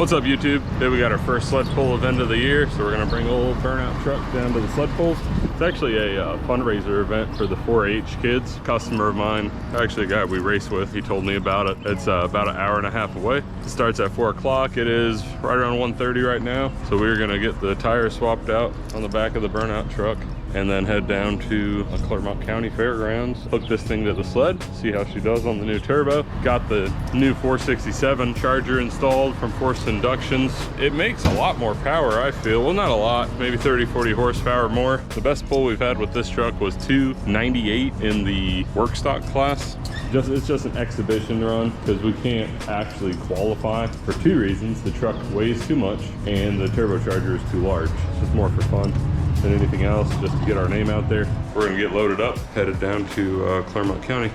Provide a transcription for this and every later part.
What's up, YouTube? Today we got our first sled pull event of the year, so we're gonna bring a little burnout truck down to the sled pulls. It's actually a fundraiser event for the 4-H kids. Customer of mine, actually a guy we race with, he told me about it. It's about an hour and a half away. It starts at 4 o'clock. It is right around 1:30 right now. So we're gonna get the tires swapped out on the back of the burnout truck and then head down to Clermont County Fairgrounds, hook this thing to the sled, see how she does on the new turbo. Got the new 467 charger installed from Forced Inductions. It makes a lot more power, I feel. Well, not a lot, maybe 30-40 horsepower more. The best pull we've had with this truck was 298 in the work stock class. It's just an exhibition run because we can't actually qualify for two reasons. The truck weighs too much and the turbocharger is too large. It's just more for fun than anything else, just to get our name out there. We're gonna get loaded up, headed down to Clermont County.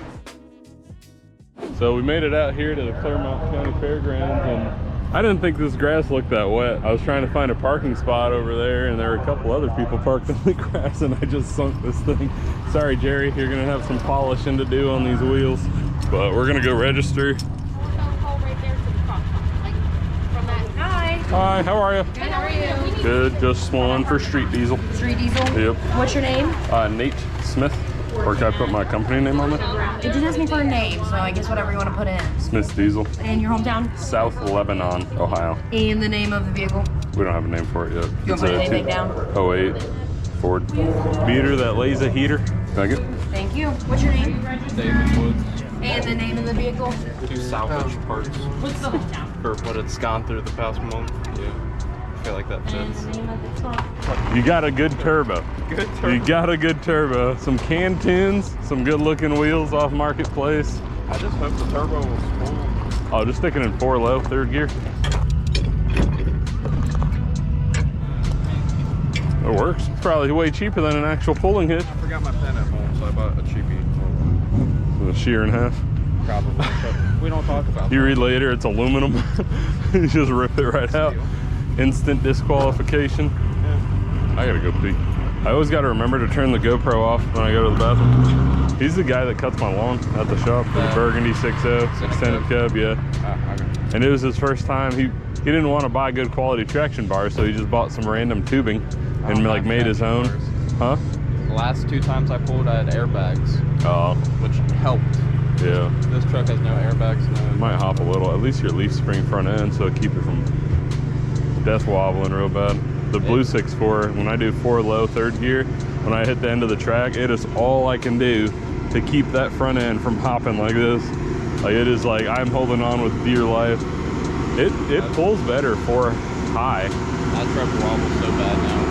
So we made it out here to the Clermont County Fairgrounds, and I didn't think this grass looked that wet. I was trying to find a parking spot over there, and there were a couple other people parked on the grass, and I just sunk this thing. Sorry, Jerry, you're gonna have some polishing to do on these wheels, but we're gonna go register. Hi, how are you? Good, how are you? Good, just one for street diesel. Street diesel? Yep. What's your name? Nate Smith. Or can I put my company name on it? It just asked me for a name, so I guess whatever you want to put in. Smith's Diesel. And your hometown? South Lebanon, Ohio. And the name of the vehicle? We don't have a name for it yet. You want to put anything down? 08 Ford beater that lays a heater. Thank you. Thank you. What's your name? David Woods. And the name of the vehicle? Do salvage parts What's the hometown? for what it's gone through the past month. Yeah, I feel like that And fits. the name of the truck? You got a good turbo. Good You turn. got a good turbo. Some can tunes, some good looking wheels off Marketplace. I just hope the turbo will spool. Oh, just sticking in 4 low, 3rd gear. It works. It's probably way cheaper than an actual pulling hitch. I forgot my pen at home, so I bought a cheapie. A shear and a half. Probably. But we don't talk about You that. read later, it's aluminum. You just rip it right out. Instant disqualification. Yeah. I gotta go pee. I always gotta remember to turn the GoPro off when I go to the bathroom. He's the guy that cuts my lawn at the shop. The Burgundy 6.0 extended cub, yeah. Okay. And it was his first time. He didn't want to buy good quality traction bars, so he just bought some random tubing and like made his own. Huh? The last 2 times I pulled, I had airbags, Oh, which helped. yeah. This truck has no airbags. No. Might hop a little. At least your leaf spring front end, so keep it from death wobbling real bad. The Blue 6.4, when I do 4 low 3rd gear, when I hit the end of the track, it is all I can do to keep that front end from hopping like this. Like it is like I'm holding on with dear life. It pulls better for high. That truck wobbles so bad now.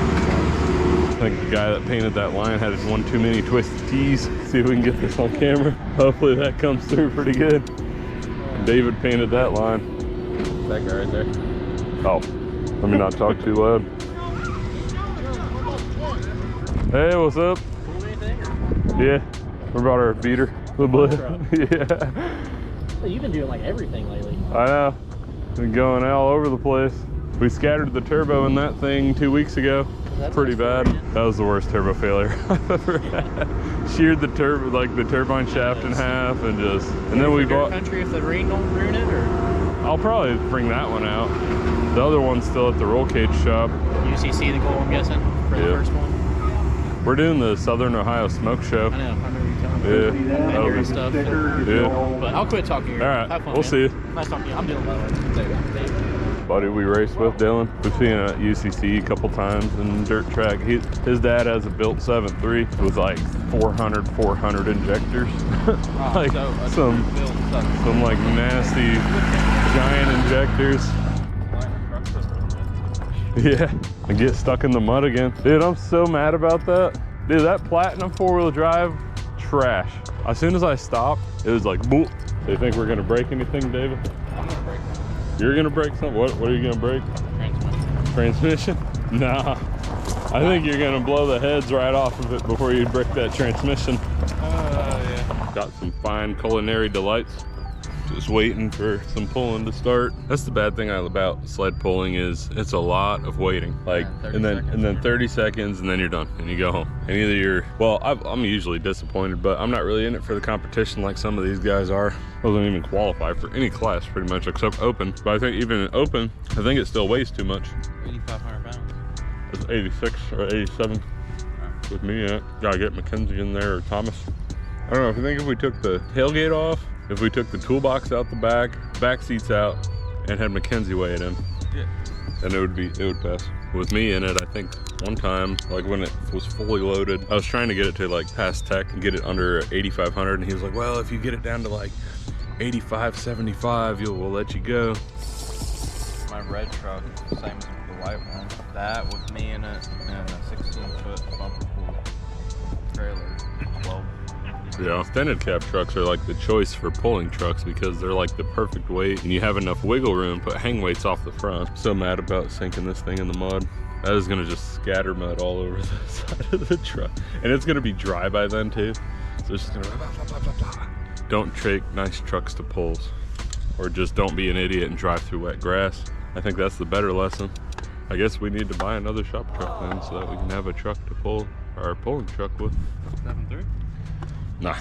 I think the guy that painted that line had one too many twisted T's. See if we can get this on camera. Hopefully that comes through pretty good. David painted that line. That guy right there. Oh, let me not talk too loud. Hey, what's up? Yeah, we brought our beater. The Bled. Yeah. You've been doing like everything lately. I know. Been going all over the place. We scattered the turbo in that thing 2 weeks ago. That's Pretty nice bad. for you. That was the worst turbo failure I've ever had. Sheared the turbo, like the turbine shaft in half, and just. And then we bought. Country if the rain don't ruin it, or I'll probably bring that one out. The other one's still at the roll cage shop. UCC the goal, I'm guessing, for the Yeah. first one. We're doing the Southern Ohio Smoke Show. I know. I remember you telling me. Yeah, That that'll area be- stuff. Yeah. But I'll quit talking here. All right, Have fun, we'll man. see you. Nice talking to you. I'm doing well. Buddy we raced with, Dylan. We've seen him at UCC a couple times in dirt track. His dad has a built 7.3 with like 400 injectors. Like some like nasty giant injectors. Yeah, and get stuck in the mud again. Dude, I'm so mad about that. Dude, that Platinum 4-wheel drive, trash. As soon as I stopped, it was like, boop. So you think we're gonna break anything, David? I'm gonna break that. You're gonna break something? What are you gonna break? Transmission. Transmission? Nah. I think you're gonna blow the heads right off of it before you break that transmission. Yeah. Got some fine culinary delights. Just waiting for some pulling to start. That's the bad thing about sled pulling is it's a lot of waiting. Like, and then 30 seconds and then you're done and you go home. And either you're, well, I'm usually disappointed, but I'm not really in it for the competition like some of these guys are. I don't even qualify for any class pretty much except open. But I think even in open, I think it still weighs too much. 8,500 pounds. It's 86 or 87 with me in it. Gotta get Mackenzie in there or Thomas. I don't know, if you think if we took the tailgate off, if we took the toolbox out the back seats out, and had Mackenzie weigh it in, then it would pass. With me in it, I think one time, like when it was fully loaded, I was trying to get it to like pass tech and get it under 8,500, and he was like, well, if you get it down to like 85, 75, we'll let you go. My red truck, same as the white one. That with me in it and a 16-foot bumper pool trailer, 12. Yeah, extended cab trucks are like the choice for pulling trucks because they're like the perfect weight and you have enough wiggle room, put hang weights off the front. I'm so mad about sinking this thing in the mud. That is gonna just scatter mud all over the side of the truck. And it's gonna be dry by then too. So it's just gonna blah, blah, blah, blah, blah. Don't take nice trucks to pulls. Or just don't be an idiot and drive through wet grass. I think that's the better lesson. I guess we need to buy another shop truck then so that we can have a truck to pull our pulling truck with. 7.3? Nah,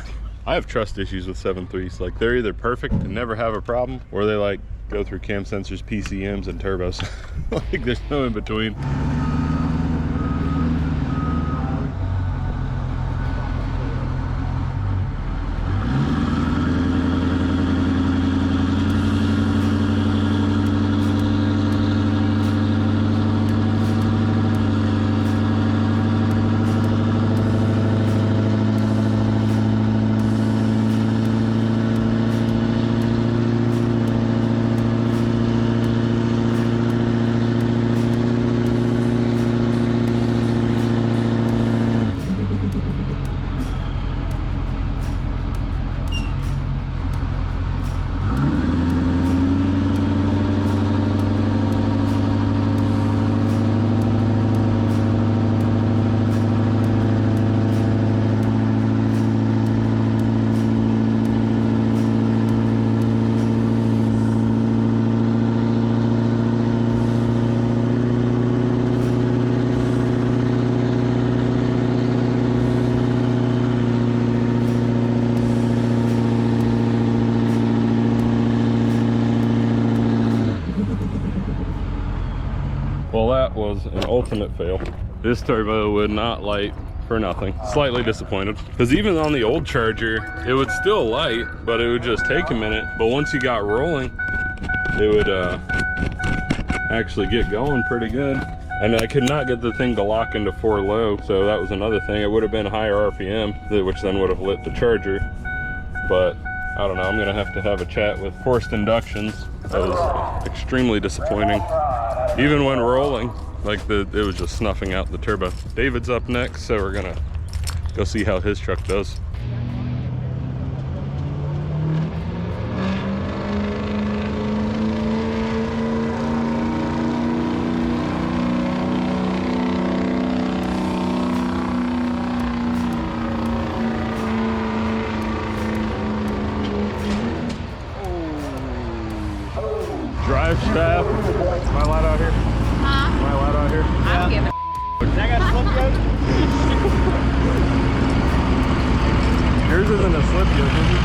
I have trust issues with 7.3s. Like they're either perfect and never have a problem, or they like go through cam sensors, PCMs, and turbos. Like there's no in between. Well, that was an ultimate fail. This turbo would not light for nothing. Slightly disappointed. Because even on the old Charger, it would still light, but it would just take a minute. But once you got rolling, it would actually get going pretty good. And I could not get the thing to lock into 4 low, so that was another thing. It would have been higher RPM, which then would have lit the Charger. But I don't know, I'm gonna have a chat with forced inductions. That was extremely disappointing. Even when rolling, like it was just snuffing out the turbo. David's up next, so we're gonna go see how his truck does. Drive shaft. Am I allowed out here? Huh? Am I allowed out here? I'm giving. I got slip yet? Yours isn't a slip yet, is it?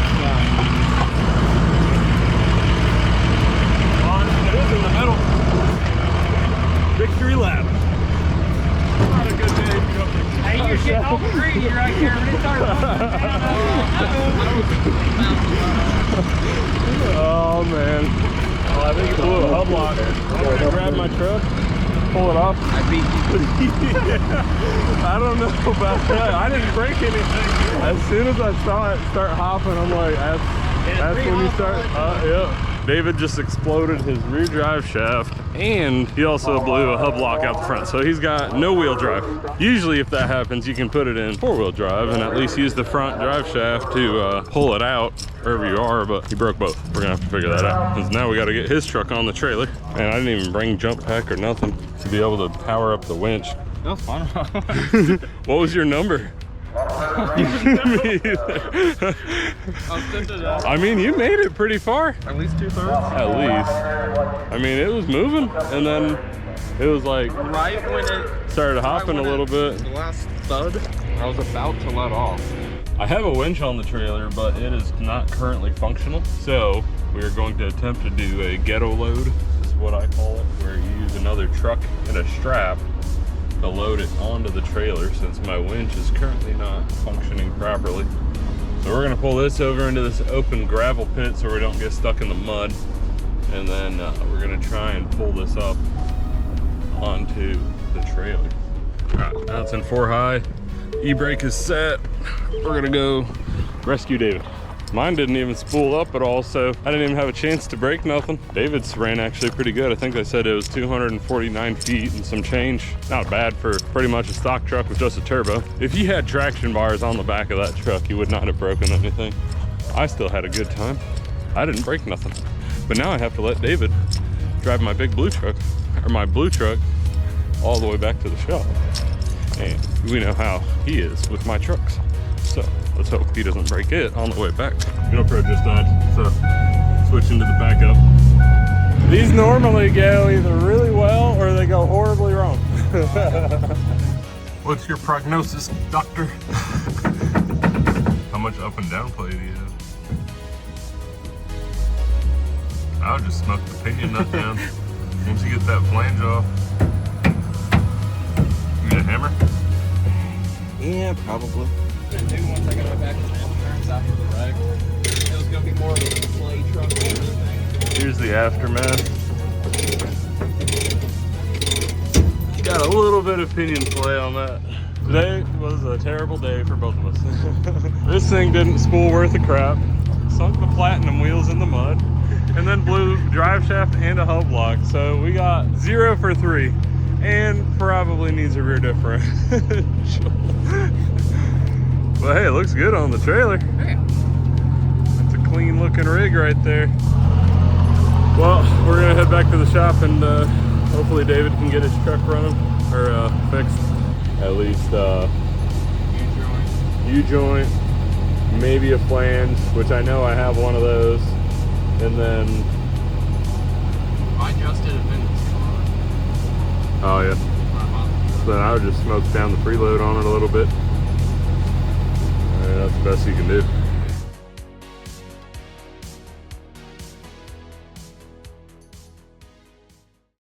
On, it is in the middle. Victory lap. Not a good day. Hey, you're getting all greedy right here. When it starts Oh man. Oh, I think it blew a hub lock. I'm gonna grab my truck, pull it off. I beat you. I don't know about that. I didn't break anything. As soon as I saw it start hopping, I'm like, that's when you start. Yeah. David just exploded his rear drive shaft, and he also blew a hub lock out the front. So he's got no wheel drive. Usually if that happens, you can put it in 4-wheel drive and at least use the front drive shaft to pull it out wherever you are, but he broke both. We're gonna have to figure that out, because now we gotta get his truck on the trailer. And I didn't even bring jump pack or nothing to be able to power up the winch. That was fun. What was your number? Me either. I mean, you made it pretty far. At least 2/3. At least. I mean, it was moving, and then it was like Right when it started hopping a little bit. The last thud, I was about to let off. I have a winch on the trailer, but it is not currently functional. So we are going to attempt to do a ghetto load, is what I call it, where you use another truck and a strap to load it onto the trailer since my winch is currently not functioning properly. So we're gonna pull this over into this open gravel pit so we don't get stuck in the mud. And then we're gonna try and pull this up onto the trailer. All right, now it's in 4 high. E-brake is set. We're gonna go rescue David. Mine didn't even spool up at all, so I didn't even have a chance to brake nothing. David's ran actually pretty good. I think they said it was 249 feet and some change. Not bad for pretty much a stock truck with just a turbo. If you had traction bars on the back of that truck, you would not have broken anything. I still had a good time. I didn't break nothing. But now I have to let David drive my big blue truck, or my blue truck, all the way back to the shop. And we know how he is with my trucks. So let's hope he doesn't break it on the way back. GoPro just died, so switching to the backup. These normally go either really well or they go horribly wrong. What's your prognosis, doctor? How much up and down play do you have? I would just smoke the pinion nut down once you get that flange off. You need a hammer? Yeah, probably. Once I got my back and turns after the wreck, it was gonna be more of a sleigh truck and everything. Here's the aftermath. Got a little bit of pinion play on that. Today was a terrible day for both of us. This thing didn't spool worth a crap. Sunk the platinum wheels in the mud. And then blew drive shaft and a hub block. So we got 0 for 3. And probably needs a rear differential. But hey, it looks good on the trailer. It's a clean looking rig right there. Well, we're gonna head back to the shop and hopefully David can get his truck running or fixed. At least U-joint, maybe a flange, which I know I have one of those. And then I just did a vintage car. oh yeah. So then I would just smoke down the preload on it a little bit. That's the best you can do.